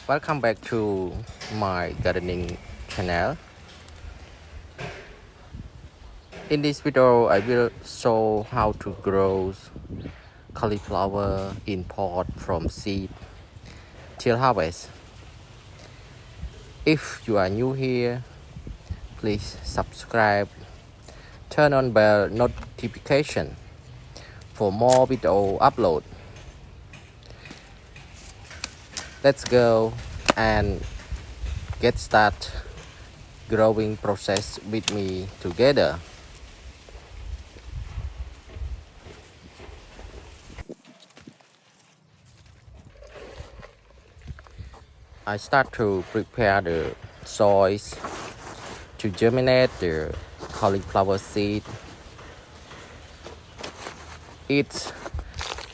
Welcome back to my gardening channel. In this video, I will show how to grow cauliflower in pot from seed till harvest. If you are new here, please subscribe, turn on bell notification for more video upload. Let's go and get start growing process with me together. I start to prepare the soil to germinate the cauliflower seed. It's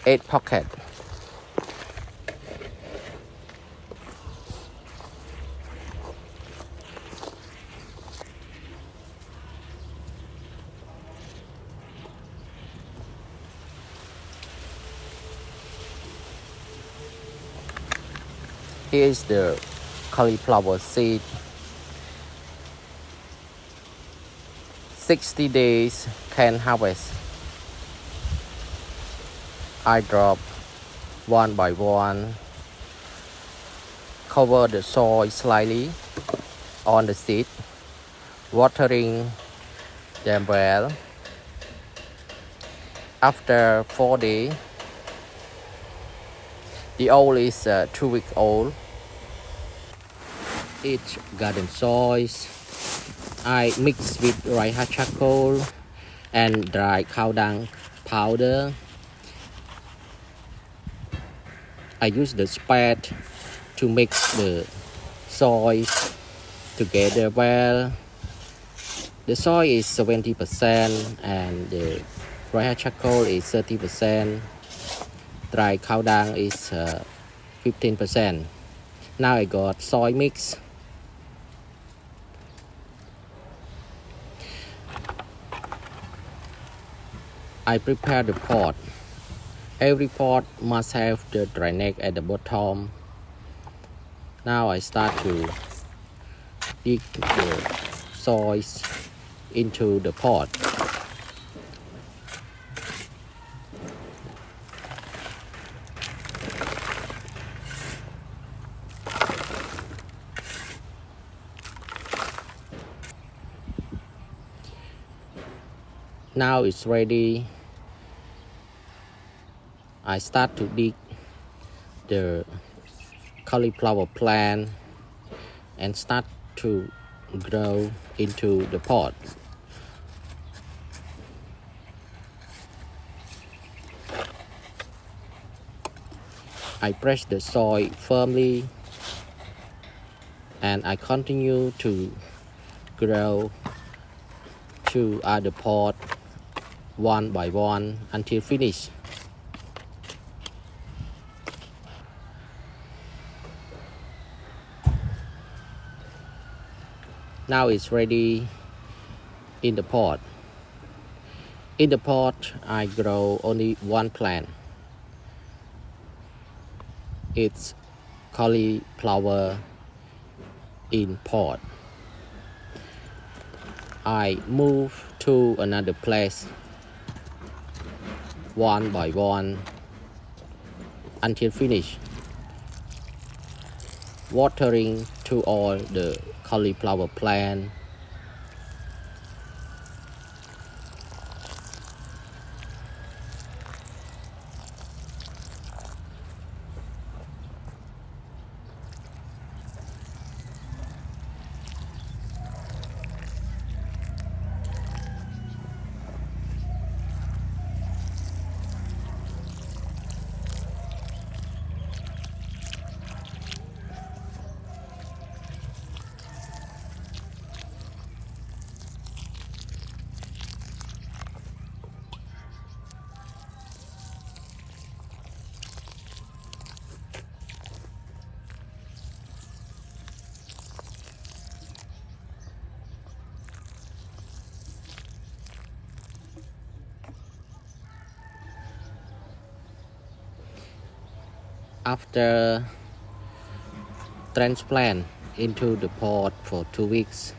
8 pockets. Here is the cauliflower seed. 60 days can harvest. I drop one by one. Cover the soil slightly on the seed, watering them well. After 4 days, the owl is 2 weeks old. Each garden soil I mix with dry charcoal and dry cow dung powder. I use the spade to mix the soil together well. The soil is 70% and the dry charcoal is 30%. Dry cow dung is 15%. Now I got soil mix. I prepare the pot. Every pot must have the drainage at the bottom. Now I start to dig the soil into the pot. Now it's ready. I start to dig the cauliflower plant and start to grow into the pot. I press the soil firmly and I continue to grow to other pot one by one until finish. Now it's ready in the pot. In the pot, I grow only one plant. It's cauliflower in pot. I move to another place one by one until finish. Watering to all the cauliflower plant. After transplant into the pot for 2 weeks.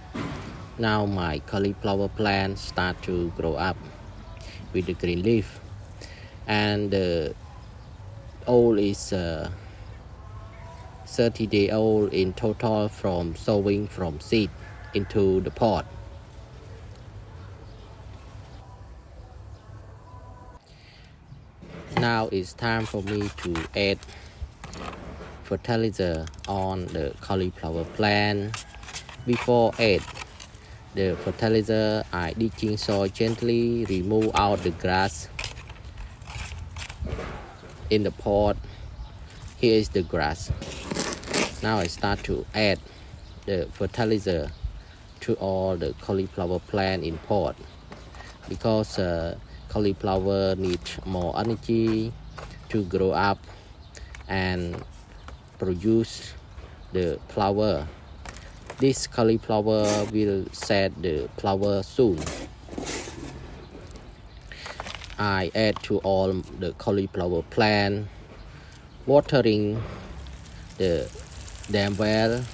Now my cauliflower plant start to grow up with the green leaf, and the old is 30-day old in total from sowing from seed into the pot. Now it's time for me to add fertilizer on the cauliflower plant. Before add the fertilizer, I digging soil gently, remove out the grass in the pot. Here is the grass. Now I start to add the fertilizer to all the cauliflower plant in pot, because cauliflower needs more energy to grow up and produce the flower. This cauliflower will set the flower soon. I add to all the cauliflower plant, watering the damn well.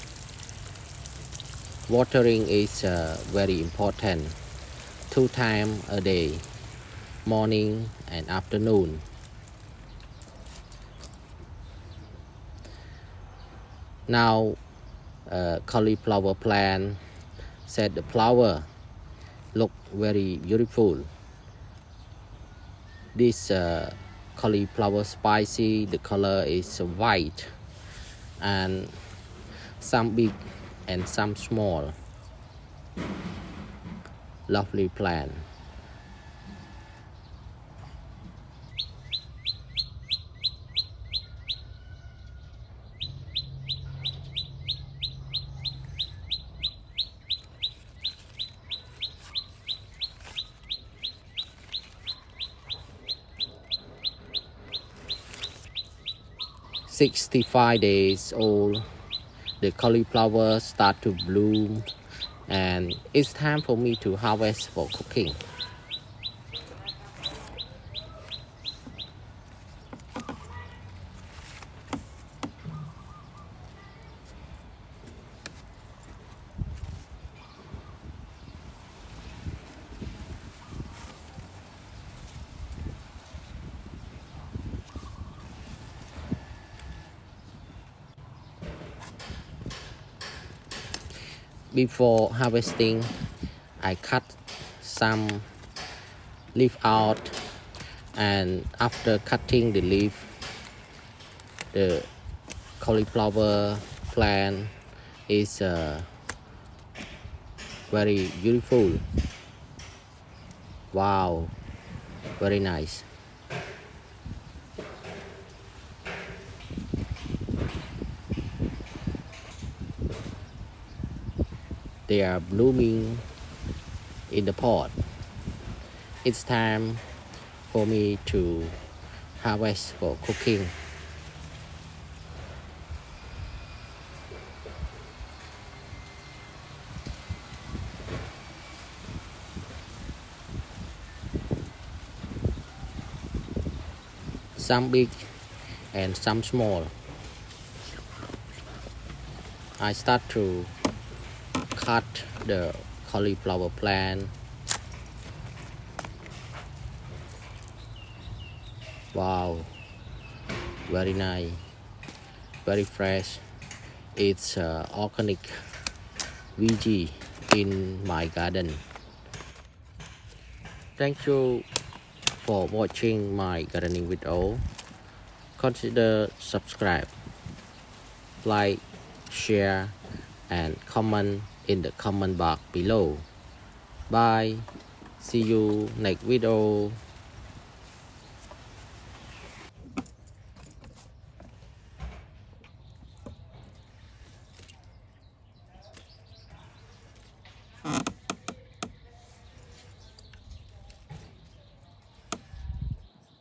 Watering is very important. 2 times a day, morning and afternoon. Now cauliflower plant set the flower look very beautiful. This cauliflower spicy, the color is white, and some big and some small. Lovely plant. "65 days old, the cauliflower start to bloom, and it's time for me to harvest for cooking." Before harvesting, I cut some leaf out, and after cutting the leaf, the cauliflower plant is very beautiful. Wow, very nice. They are blooming in the pot. It's time for me to harvest for cooking. Some big and some small. I start to cut the cauliflower plant. Wow, very nice, very fresh. It's organic veggie in my garden. Thank you for watching my gardening video. Consider subscribe, like, share, and comment in the comment box below. Bye. See you next video.